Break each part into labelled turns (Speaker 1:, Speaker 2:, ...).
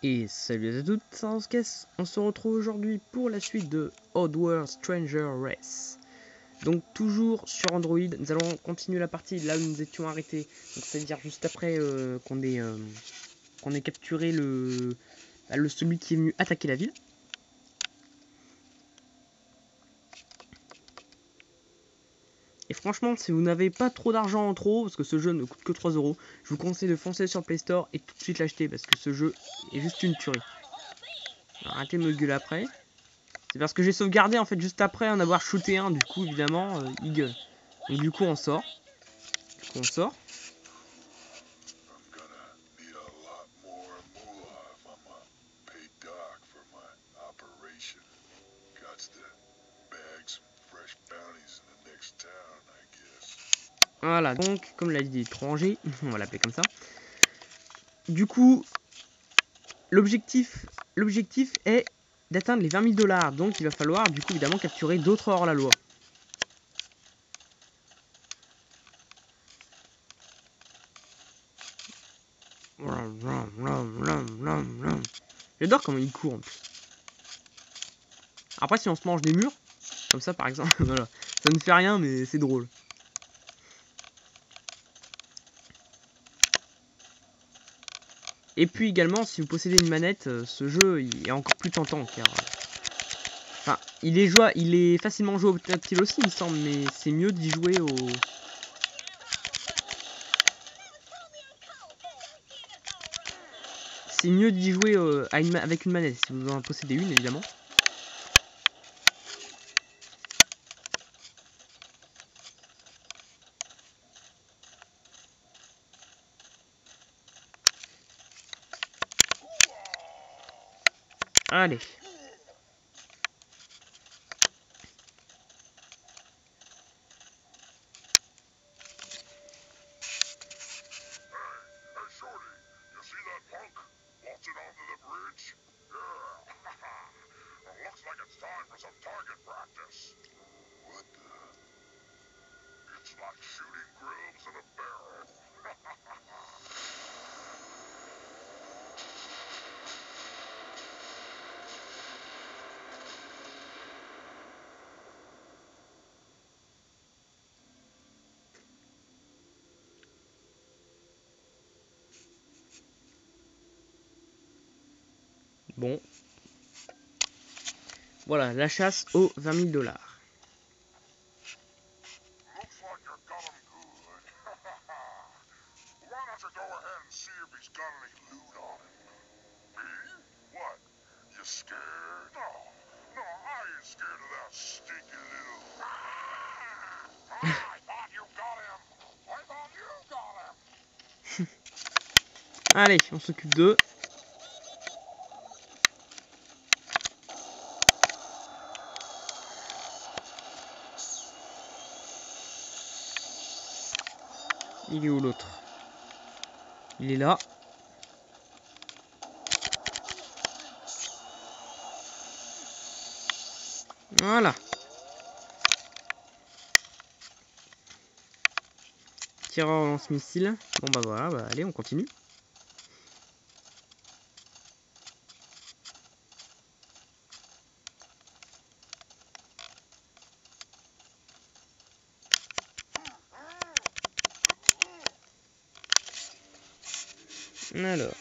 Speaker 1: Et salut à toutes, c'est Anscass. On se retrouve aujourd'hui pour la suite de Oddworld Stranger Race. Donc toujours sur Android, nous allons continuer la partie là où nous étions arrêtés. Donc c'est-à-dire juste après qu'on ait capturé celui qui est venu attaquer la ville. Et franchement, si vous n'avez pas trop d'argent en trop, parce que ce jeu ne coûte que 3 €, je vous conseille de foncer sur le Play Store et tout de suite l'acheter, parce que ce jeu est juste une tuerie. Alors, arrêtez de me gueuler après. C'est parce que j'ai sauvegardé en fait juste après en avoir shooté un, du coup évidemment il gueule. Donc du coup on sort. Voilà, donc comme l'a dit l'étranger, on va l'appeler comme ça. Du coup, l'objectif est d'atteindre les 20 000 $. Donc il va falloir du coup évidemment capturer d'autres hors-la-loi. J'adore comment il court en plus. Après si on se mange des murs, comme ça par exemple, voilà. Ça ne fait rien mais c'est drôle. Et puis également, si vous possédez une manette, ce jeu il est encore plus tentant car... Enfin, il est facilement joué au tactile aussi il me semble, mais c'est mieux d'y jouer au... C'est mieux d'y jouer avec une manette, si vous en possédez une évidemment. Allez. Bon. Voilà, la chasse aux 20 000 $. Allez, on s'occupe d'eux. Il est où l'autre? Il est là. Voilà. Tireur lance-missile. Bon bah voilà, bah, allez, on continue. Alors.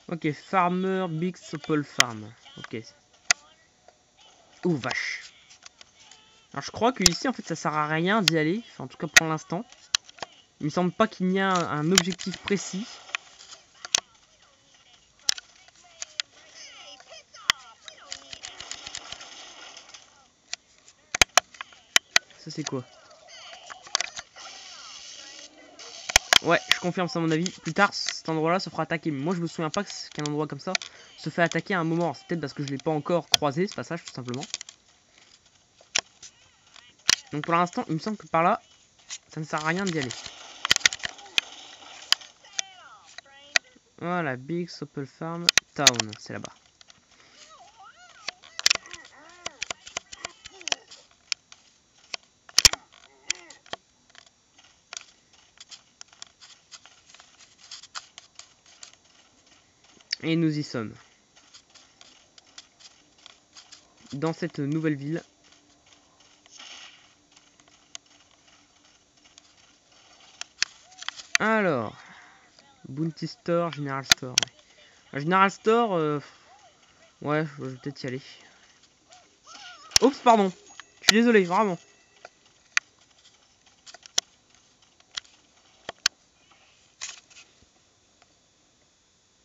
Speaker 1: Ok, Farmer Big Apple Farm. Ok. Oh vache. Alors je crois que ici en fait ça sert à rien d'y aller. Enfin, en tout cas pour l'instant. Il me semble pas qu'il y a un objectif précis. Ça c'est quoi? Ouais, je confirme, c'est à mon avis. Plus tard, cet endroit-là se fera attaquer. Mais moi, je me souviens pas qu'un endroit comme ça se fait attaquer à un moment. C'est peut-être parce que je l'ai pas encore croisé, ce passage, tout simplement. Donc pour l'instant, il me semble que par là, ça ne sert à rien d'y aller. Voilà, Big Apple Farm Town, c'est là-bas. Et nous y sommes. Dans cette nouvelle ville. Alors, Bounty Store, General Store. Ouais. General Store, ouais, je vais peut-être y aller. Oups, pardon. Je suis désolé, vraiment.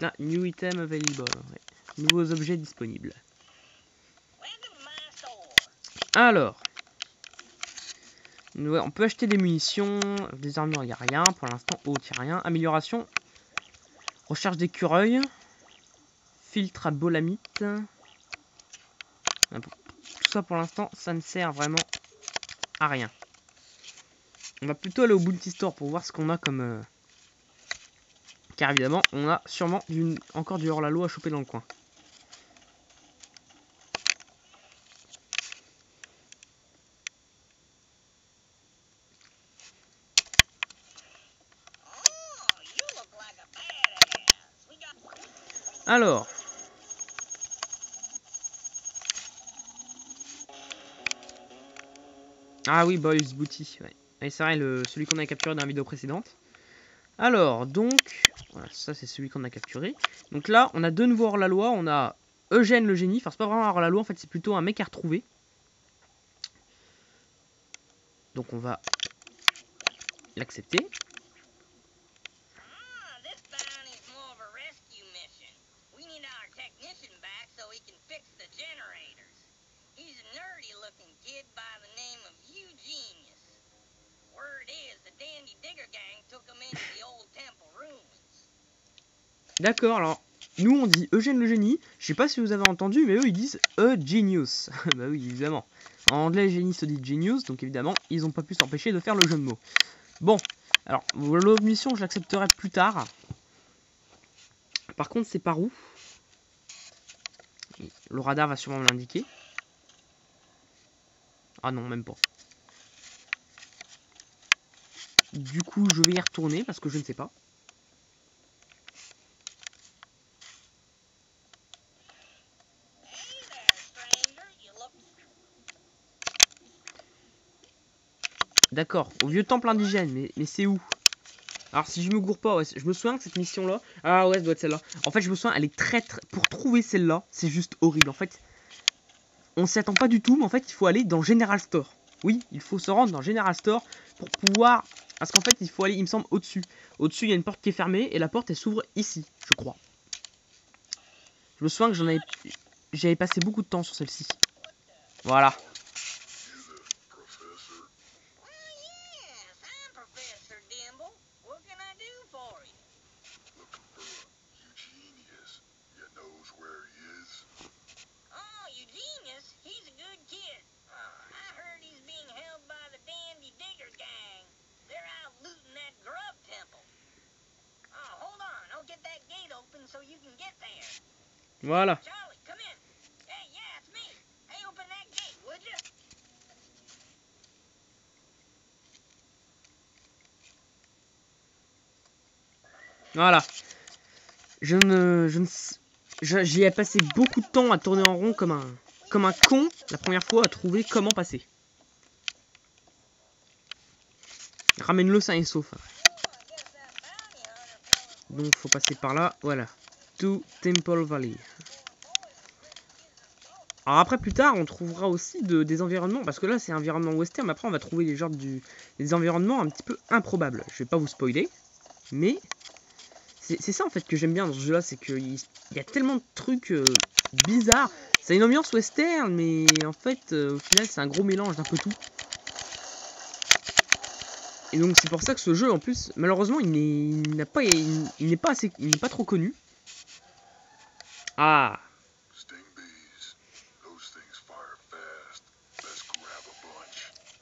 Speaker 1: Ah, new item available. Ouais. Nouveaux objets disponibles. Alors, ouais, on peut acheter des munitions, des armures, il n'y a rien pour l'instant. Oh, il n'y a rien. Amélioration, recherche d'écureuils, filtre à bolamite. Tout ça pour l'instant, ça ne sert vraiment à rien. On va plutôt aller au Bounty Store pour voir ce qu'on a comme... Car évidemment, on a sûrement encore du hors-la-loi à choper dans le coin. Alors. Ah oui, Boys Booty. Ouais. Et c'est vrai, celui qu'on a capturé dans la vidéo précédente. Alors, donc, voilà, ça c'est celui qu'on a capturé. Donc là, on a de nouveau hors-la-loi. On a Eugène le génie. Enfin, c'est pas vraiment hors-la-loi, en fait, c'est plutôt un mec à retrouver. Donc on va l'accepter. D'accord, alors, nous on dit Eugène le génie. Je sais pas si vous avez entendu, mais eux ils disent A genius. Bah oui, évidemment. En anglais, génie se dit genius, donc évidemment, ils n'ont pas pu s'empêcher de faire le jeu de mots. Bon, alors, l'autre mission, je l'accepterai plus tard. Par contre, c'est par où? Le radar va sûrement me l'indiquer. Ah non, même pas. Du coup, je vais y retourner parce que je ne sais pas. D'accord, au vieux temple indigène, mais c'est où? Alors si je me gourre pas, ouais, je me souviens que cette mission là, ah ouais, ça doit être celle-là. En fait je me souviens, elle est très pour trouver celle-là, c'est juste horrible. En fait, on s'y attend pas du tout, mais en fait il faut aller dans General Store. Oui, il faut se rendre dans General Store pour pouvoir, parce qu'en fait il faut aller, il me semble, au-dessus. Au-dessus il y a une porte qui est fermée et la porte elle s'ouvre ici, je crois. Je me souviens que j'avais passé beaucoup de temps sur celle-ci. Voilà. Voilà. Voilà. J'y ai passé beaucoup de temps à tourner en rond comme un con la première fois à trouver comment passer. Ramène-le sain et sauf. Donc faut passer par là, voilà. To Temple Valley. Alors après plus tard on trouvera aussi des environnements, parce que là c'est un environnement western, mais après on va trouver des environnements un petit peu improbables. Je vais pas vous spoiler, mais c'est ça en fait que j'aime bien dans ce jeu là, c'est qu'il y a tellement de trucs bizarres. C'est une ambiance western, mais en fait au final c'est un gros mélange d'un peu tout. Et donc c'est pour ça que ce jeu en plus, malheureusement, il n'est pas trop connu. Ah.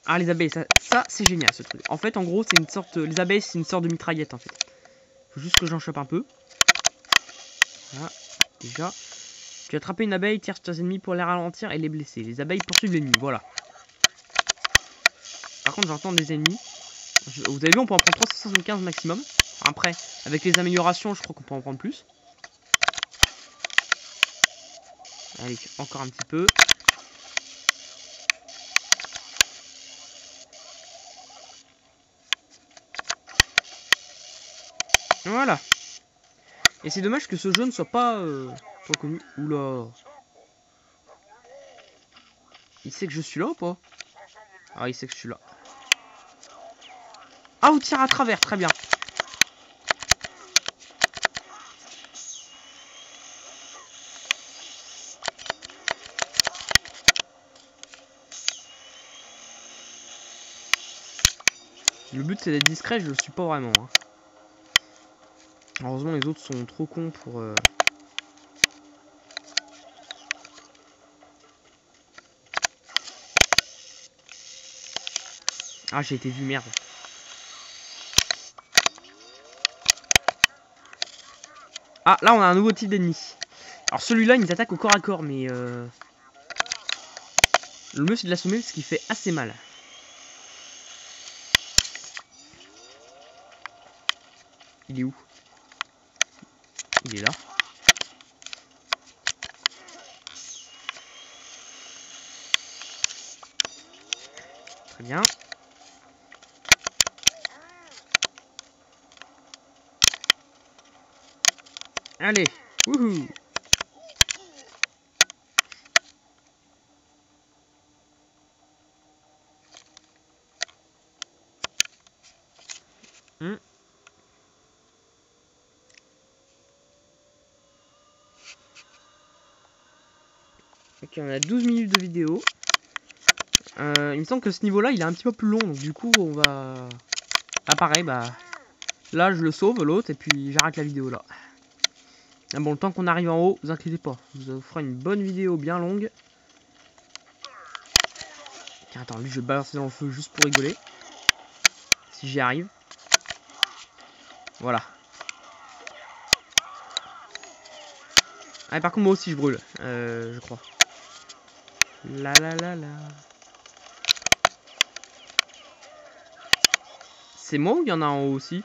Speaker 1: Ah, les abeilles, ça c'est génial ce truc. En fait, en gros, c'est une sorte, les abeilles c'est une sorte de mitraillette en fait. Faut juste que j'en chope un peu. Voilà, déjà. Tu as attrapé une abeille, tire sur tes ennemis pour les ralentir et les blesser. Les abeilles poursuivent l'ennemi, voilà. Par contre, j'entends des ennemis. Vous avez vu, on peut en prendre 375 maximum. Après, avec les améliorations, je crois qu'on peut en prendre plus. Allez, encore un petit peu. Voilà. Et c'est dommage que ce jeu ne soit pas connu. Oula. Il sait que je suis là ou pas? Ah, il sait que je suis là. Ah, ou tire à travers, très bien. Le but c'est d'être discret, je le suis pas vraiment. Hein. Heureusement les autres sont trop cons pour... Ah, j'ai été vu, merde. Ah, là on a un nouveau type d'ennemi. Alors celui-là il nous attaque au corps à corps, mais... Le mieux c'est de l'assommer parce qu'il fait assez mal. Il est où? Il est là. Très bien. Allez, wouhou. Ok, on a 12 minutes de vidéo. Il me semble que ce niveau-là, il est un petit peu plus long. Donc du coup, on va... Ah, pareil, bah... Là, je le sauve, l'autre, et puis j'arrête la vidéo là. Ah bon, le temps qu'on arrive en haut, vous inquiétez pas. Je vous ferai une bonne vidéo bien longue. Tiens, attends, lui, je vais le balancer dans le feu juste pour rigoler. Si j'y arrive. Voilà. Ah, par contre, moi aussi, je brûle. Je crois. La la la la. C'est moi ou il y en a en haut aussi?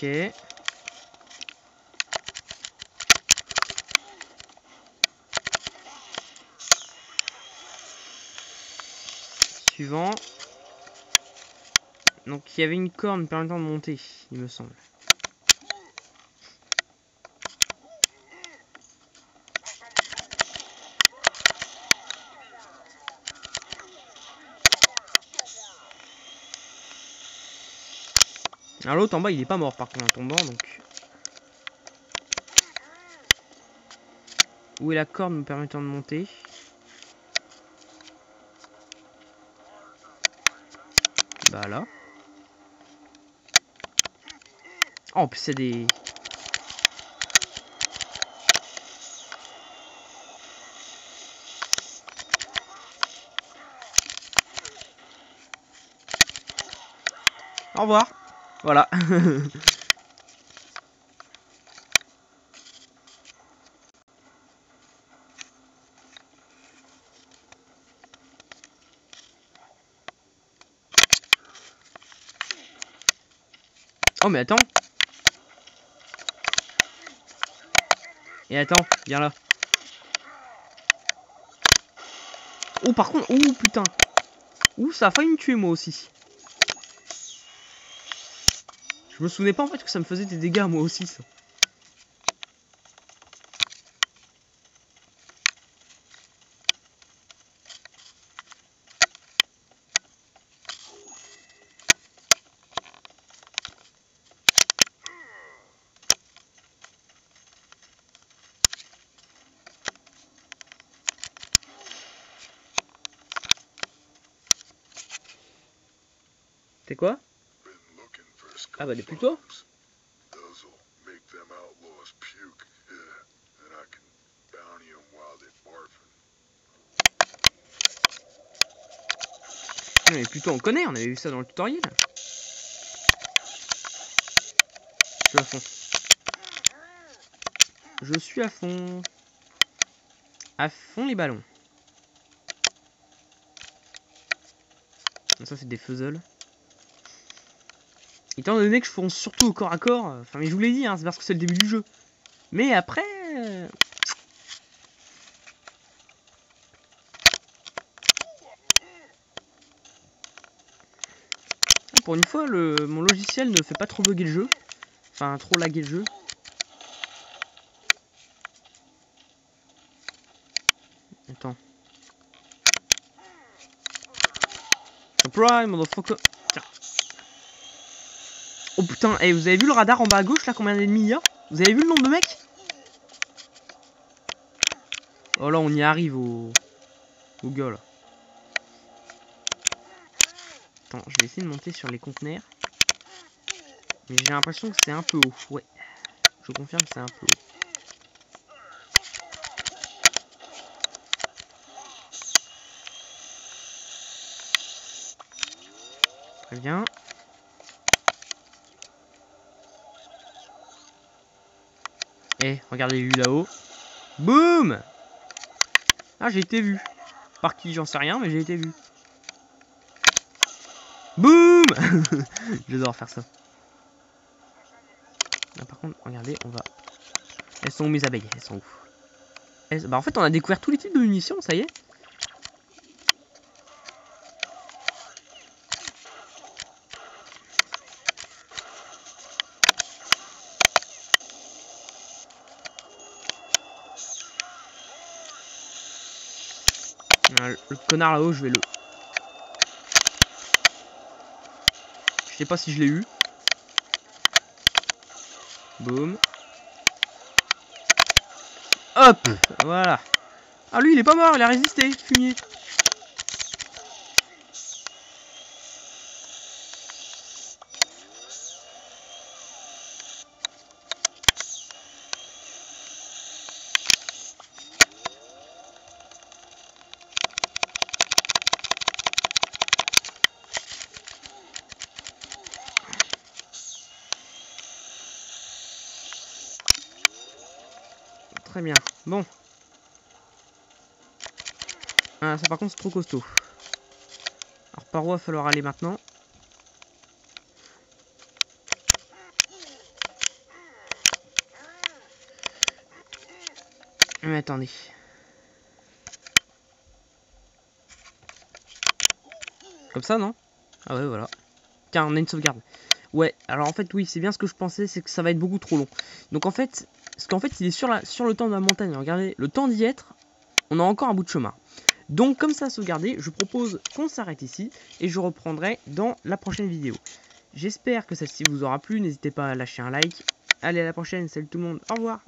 Speaker 1: Ok. Suivant. Donc il y avait une corne permettant de monter, il me semble. Alors l'autre en bas il est pas mort par contre en tombant donc. Où est la corde me permettant de monter? Bah là. Oh, en plus c'est des... Au revoir. Voilà. Oh mais attends. Et attends, viens là. Oh par contre, oh putain. Ouh, ça a failli me tuer moi aussi. Je me souvenais pas en fait que ça me faisait des dégâts moi aussi ça. C'est quoi? Ah bah depuis toi. Mais plutôt on connaît, on avait vu ça dans le tutoriel. Je suis à fond. Je suis à fond. À fond les ballons. Ça c'est des fuzzles. Étant donné que je fonce surtout au corps à corps, enfin mais je vous l'ai dit, hein, c'est parce que c'est le début du jeu. Mais après... Pour une fois, mon logiciel ne fait pas trop bugger le jeu. Enfin, trop laguer le jeu. Attends. Surprise, motherfucker. Tiens. Oh putain, hey, vous avez vu le radar en bas à gauche là, combien d'ennemis il y a? Vous avez vu le nombre de mecs? Oh là, on y arrive au gars là. Attends, je vais essayer de monter sur les conteneurs. Mais j'ai l'impression que c'est un peu haut. Ouais, je confirme que c'est un peu haut. Très bien. Eh, regardez lui là-haut. Boum! Ah, j'ai été vu. Par qui, j'en sais rien, mais j'ai été vu. Boum! J'adore faire ça. Là, par contre, regardez, on va... Elles sont où mes abeilles? Elles sont où? Bah en fait, on a découvert tous les types de munitions, ça y est. Le connard là-haut, je vais le... Je sais pas si je l'ai eu. Boum. Hop! Voilà. Ah lui, il est pas mort, il a résisté, fumier. Très bien. Bon. Ah, ça par contre c'est trop costaud. Alors par où va falloir aller maintenant? Mais attendez. Comme ça, non? Ah ouais, voilà. Tiens, on a une sauvegarde. Ouais, alors en fait, oui, c'est bien ce que je pensais, c'est que ça va être beaucoup trop long. Donc en fait, parce qu'en fait, il est sur le temps de la montagne. Regardez, le temps d'y être, on a encore un bout de chemin. Donc comme ça a sauvegardé, je propose qu'on s'arrête ici et je reprendrai dans la prochaine vidéo. J'espère que celle-ci vous aura plu, n'hésitez pas à lâcher un like. Allez, à la prochaine, salut tout le monde, au revoir.